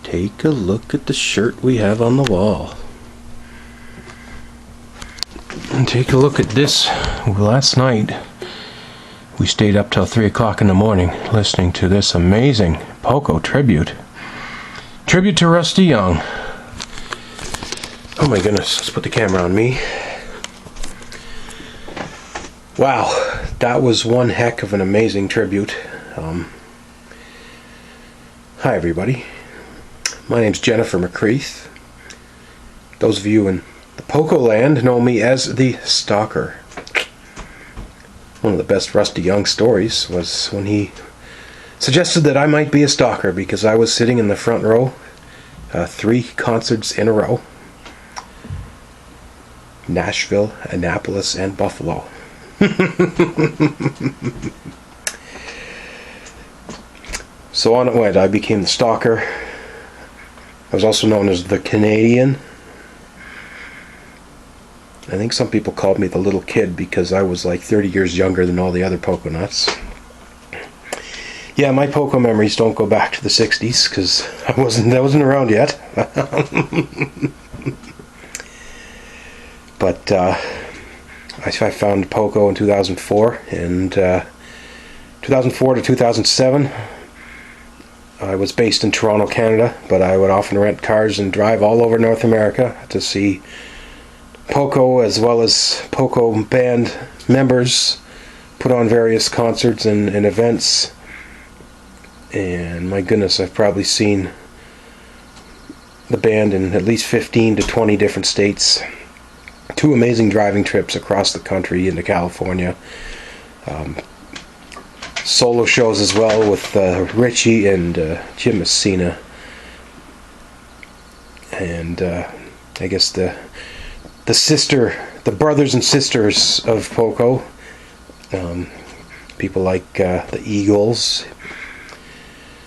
Take a look at the shirt we have on the wall. And take a look at this. Last night, we stayed up till 3 o'clock in the morning listening to this amazing Poco tribute. Tribute to Rusty Young. Oh my goodness, let's put the camera on me. Wow, that was one heck of an amazing tribute. Hi everybody. My name's Jennifer McCreath. Those of you in the Poco land know me as the Stalker. One of the best Rusty Young stories was when he suggested that I might be a stalker because I was sitting in the front row, 3 concerts in a row. Nashville, Annapolis, and Buffalo. So on it went. I became the Stalker. I was also known as the Canadian. I think some people called me the little kid because I was like 30 years younger than all the other Poco nuts. Yeah, my Poco memories don't go back to the 60s because I wasn't around yet. But I found Poco in 2004, and 2004 to 2007 I was based in Toronto, Canada, but I would often rent cars and drive all over North America to see Poco as well as Poco band members put on various concerts and events. And my goodness, I've probably seen the band in at least 15 to 20 different states. 2 amazing driving trips across the country into California. Solo shows as well with Richie and Jim Messina. And I guess the brothers and sisters of Poco. People like the Eagles,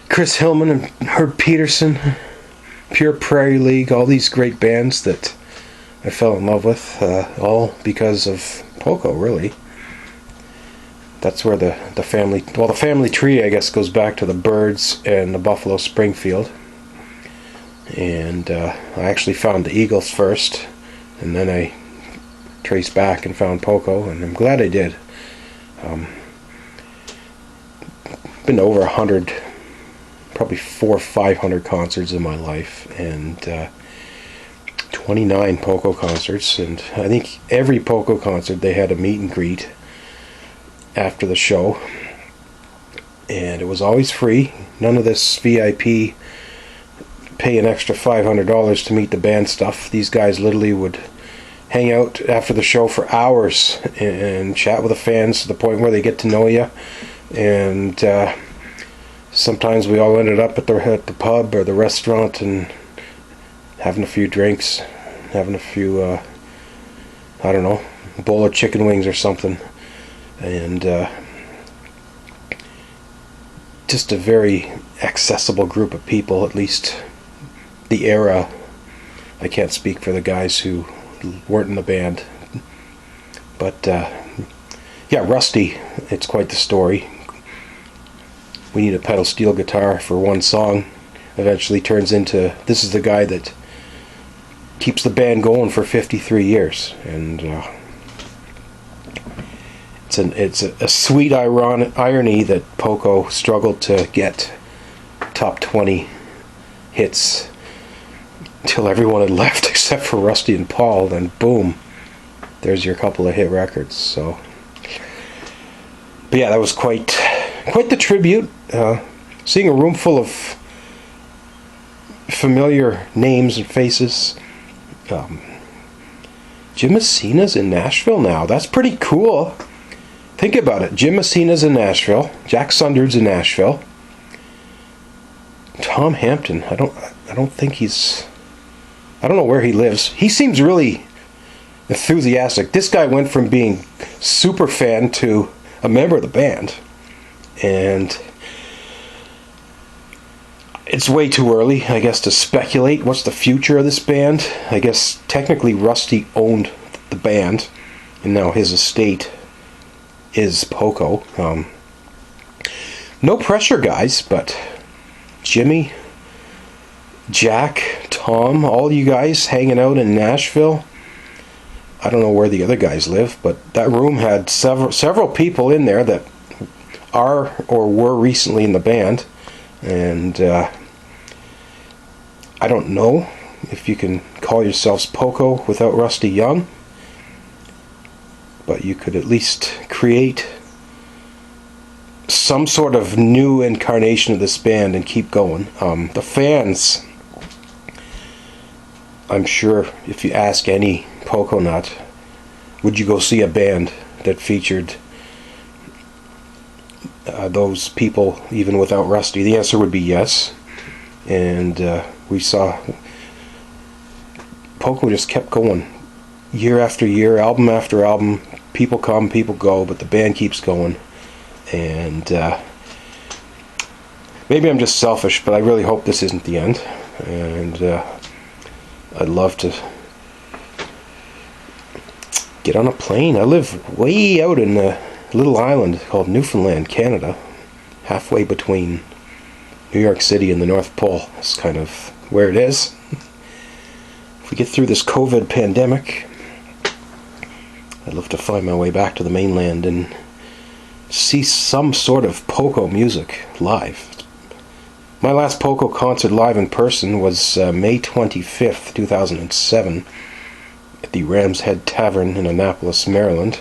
Chris Hillman and Herb Peterson, Pure Prairie League, all these great bands that I fell in love with, all because of Poco, really. That's where the family tree, I guess, goes back to the Byrds and the Buffalo Springfield. And I actually found the Eagles first, and then I traced back and found Poco, and I'm glad I did. Been to over 100, probably 400 or 500 concerts in my life, and 29 Poco concerts, and I think every Poco concert they had a meet and greet after the show, and it was always free. None of this VIP pay an extra $500 to meet the band stuff. These guys literally would hang out after the show for hours and chat with the fans to the point where they get to know you. And sometimes we all ended up at the pub or the restaurant and having a few drinks, having a few, I don't know, a bowl of chicken wings or something. And just a very accessible group of people, at least the era. I can't speak for the guys who weren't in the band. But, yeah, Rusty, it's quite the story. We Need a Pedal Steel Guitar for one song eventually turns into, this is the guy that keeps the band going for 53 years. And it's a sweet irony that Poco struggled to get top 20 hits until everyone had left except for Rusty and Paul. Then boom, there's your couple of hit records. So, but yeah, that was quite the tribute. Seeing a room full of familiar names and faces. Jim Messina's in Nashville now. That's pretty cool. Think about it. Jim Messina's in Nashville. Jack Sunderd's in Nashville. Tom Hampton. I don't think he's... I don't know where he lives. He seems really enthusiastic. This guy went from being super fan to a member of the band. And it's way too early, I guess, to speculate what's the future of this band. I guess technically Rusty owned the band, and now his estate is Poco. No pressure, guys, but Jimmy Jack, Tom, all you guys hanging out in Nashville. I don't know where the other guys live, but that room had several people in there that are or were recently in the band, and I don't know if you can call yourselves Poco without Rusty Young, but you could at least create some sort of new incarnation of this band and keep going. The fans, I'm sure if you ask any Poco nut, would you go see a band that featured those people even without Rusty? The answer would be yes. And we saw Poco just kept going year after year, album after album. People come, people go, but the band keeps going. And maybe I'm just selfish, but I really hope this isn't the end. And I'd love to get on a plane. I live way out in a little island called Newfoundland, Canada, halfway between New York City and the North Pole. That's kind of where it is. If we get through this COVID pandemic, I'd love to find my way back to the mainland and see some sort of Poco music live. My last Poco concert live in person was May 25th, 2007 at the Ram's Head Tavern in Annapolis, Maryland.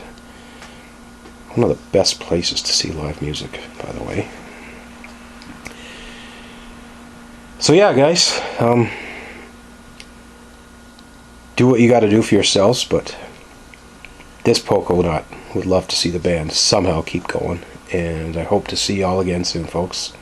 One of the best places to see live music, by the way. So yeah, guys, do what you got to do for yourselves, but this Poco nut would love to see the band somehow keep going, and I hope to see y'all again soon, folks.